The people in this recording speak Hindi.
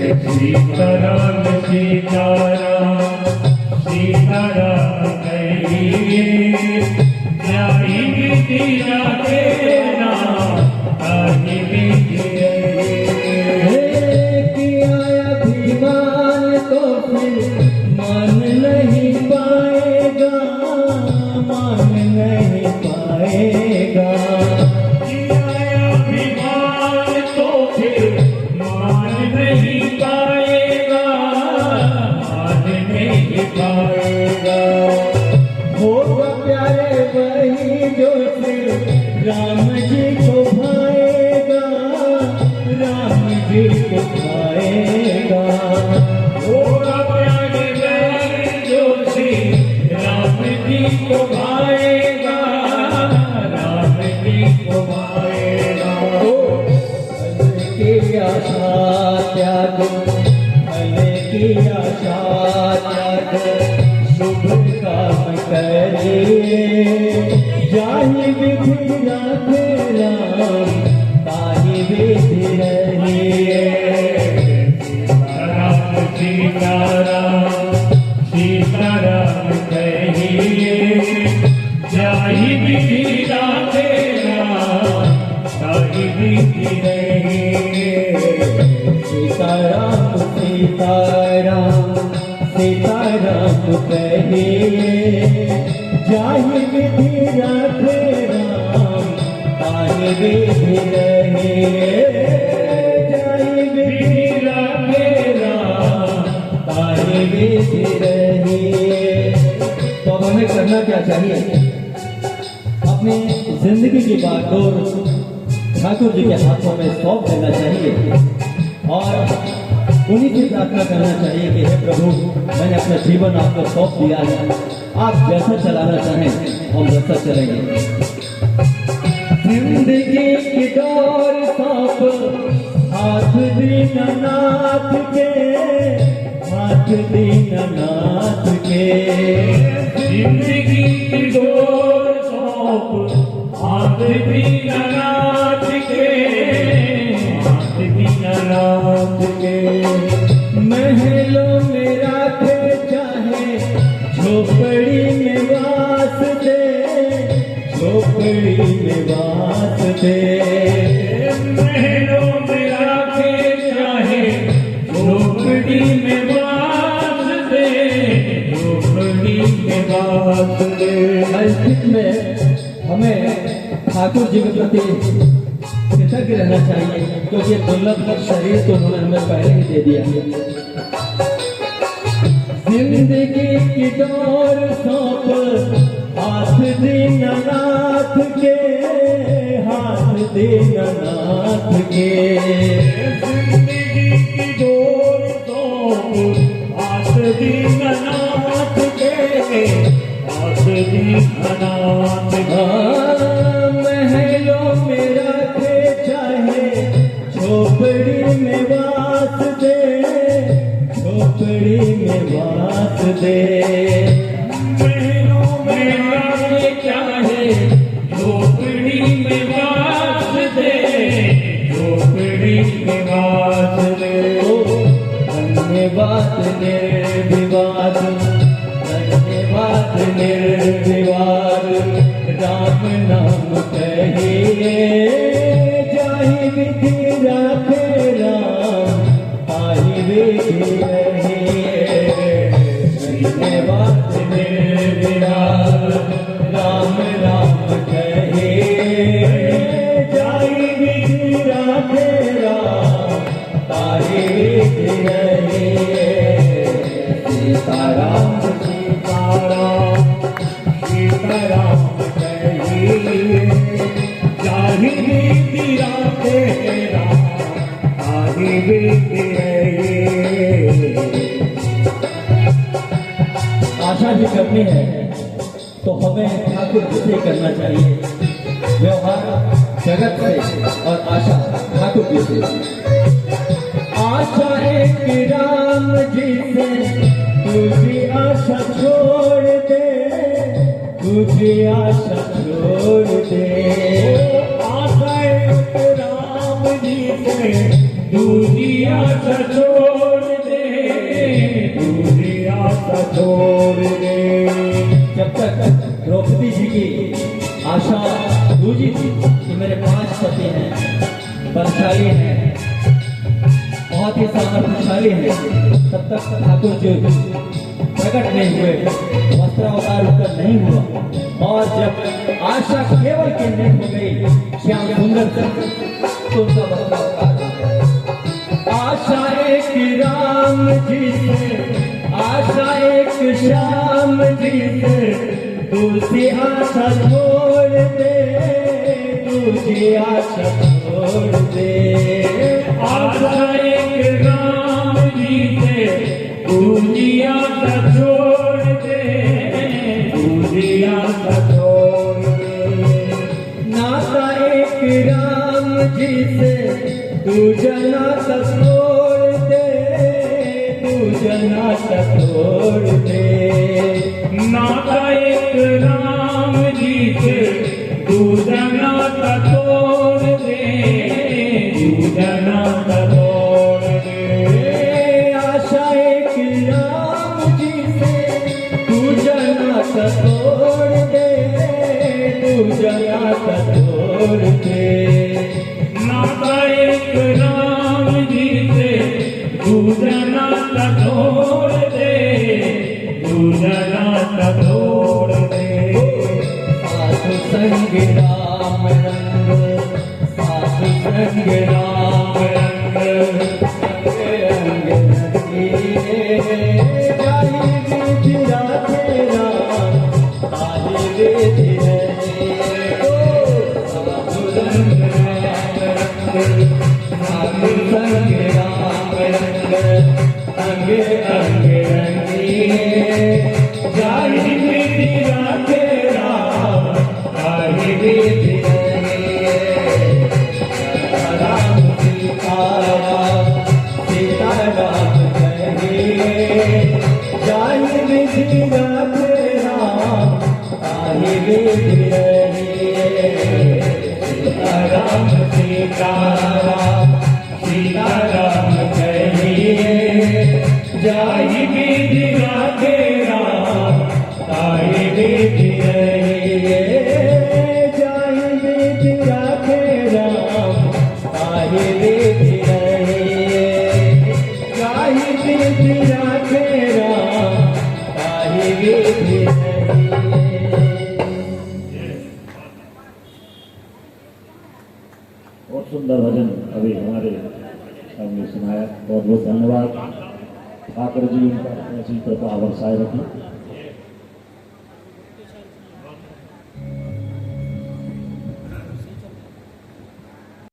सीताराम सीताराम सीताराम कहिए, जाहि विधि राखे राम ताहि विधि रहिए। किया अभिमान तो फिर मान नहीं पाएगा, मान नहीं पाएगा। होगा प्यारे वही जो फिर राम जी को भाएगा, राम जी को भाएगा। होगा प्यारे वही जो श्री राम जी को भाएगा, राम जी को भाएगा। फल की आशा त्याग, फल की आशा त्याग, शुभ काम करिए, जाहि विधि राखे राम ताहि विधि रहिए। सीताराम सीताराम सीताराम कहिए, जाहि विधि राखे राम ताहि विधि रहिए। सीताराम सीताराम सीताराम कहिए, जाहि विधि राखे राम ताहि विधि रहिए। जाहि विधि राखे राम ताहि विधि रहिए। तो अब हमें करना क्या चाहिए? अपनी जिंदगी की बागडोर ठाकुर जी के हाथों में सौंप देना चाहिए और उन्हीं की प्रार्थना करना चाहिए कि हे प्रभु, मैंने अपना जीवन आपको सौंप दिया है, आप जैसा चलाना चाहें हम वैसा चलेंगे। जिंदगी की डोर सौंप हाथ दीननाथ के, हाथ दीननाथ के। जिंदगी की डोर सौंप हाथ दीननाथ के, हाथ दीननाथ के। महलों में राखे चाहे झोपड़ी में वास दे, झोपड़ी में वास दे। महलों में राखे चाहे झोपड़ी में वास दे, झोपड़ी में वास दे। अंत में हमें ठाकुर जी के प्रति कृतज्ञ रहना चाहिए, क्योंकि ये दुर्लभ शरीर तो उन्होंने हमें पहले ही दे दिया। जिंदगी की डोर सौंप हाथ दीननाथ के, हाथ दीननाथ के। जिंदगी की डोर सौंप हाथ दीननाथ के, हाथ दीननाथ के। महलों में रखे चाहे झोपड़ी में वास दे, झोपड़ी में वास दे। महलों में रखे चाहे झोपड़ी में वास दे, झोपड़ी में वास दे। धन्यवाद निर्विवाद, धन्यवाद निर्विवाद, राम नाम कहिए, जाहि विधि राखे राम ताहि विधि रहिए। धन्यवाद निर्विवाद, राम राम कहिए, जाहि विधि राखे राम ताहि विधि रहिए। सीताराम सीताराम सीताराम कहिए, जाहि विधि राखे राम ताहि विधि रहिए। आशा भी करनी है तो हमें ठाकुर जी से करना चाहिए। व्यवहार जगत से और आशा ठाकुर जी से। आशा एक राम जी से, दूसरी आशा छोड़ दे, दूसरी आशा छोड़ दे। आशा एक राम जी से, दूसरी आशा छोड़ बलशाली हैं, बहुत ही सामर्थ्यशाली हैं, तब तक ठाकुर जी प्रकट नहीं हुए, वस्त्रावतार उत्तर नहीं हुआ। और जब आशा केवल केंद्रित हो गई श्याम सुंदर तक, तो उनका वस्त्रावतार हो गया। आशा एक राम जी से, आशा एक श्याम जी से, दूसरी आशा छोड़ दे, दूसरी आशा छोड़ दे। आशा एक राम जी से, दूसरी आशा छोड़ दे, दूसरी आशा छोड़ दे। नाता एक राम जी से, दूजा नाता छोड़ दे, दूजा नाता छोड़ दे। नाता एक राम जी से, दूजा नाता तोड़ दे, दूजा नाता तोड़ दे। आशा एक राम जी से, दूजा नाता तोड़ दे, दूजा नाता तोड़ दे। नाता एक राम जी से, दूजा नाता तोड़ दे, दूजा नाता तोड़ दे। साधु संग राम रंग, साधु संग राम रंग, रंग रंगे जाहि विधि राधे राम, ताहि विधि रहे। साधु संग राम रंग, साधु संग राम रंग, अंग अंग रंगे जाहि विधि राधे राम, ताहि विधि रहे। राम सीता राम, सीता राम कहे, जाहि विधि राधे राम, ताहि विधि रहे। सीता राम, सीता राम, सीता राम कहिए, जाहि विधि राधे राम, ताहि विधि रहिए। जाहि विधि राधे राम, ताहि विधि रहे। जाहि विधि राधे राम, ताहि विधि रहे। बहुत सुंदर भजन अभी हमारे सामने सुनाया। बहुत बहुत धन्यवाद। ठाकुर जी उनका ऐसी कृपा बरसाए रखें।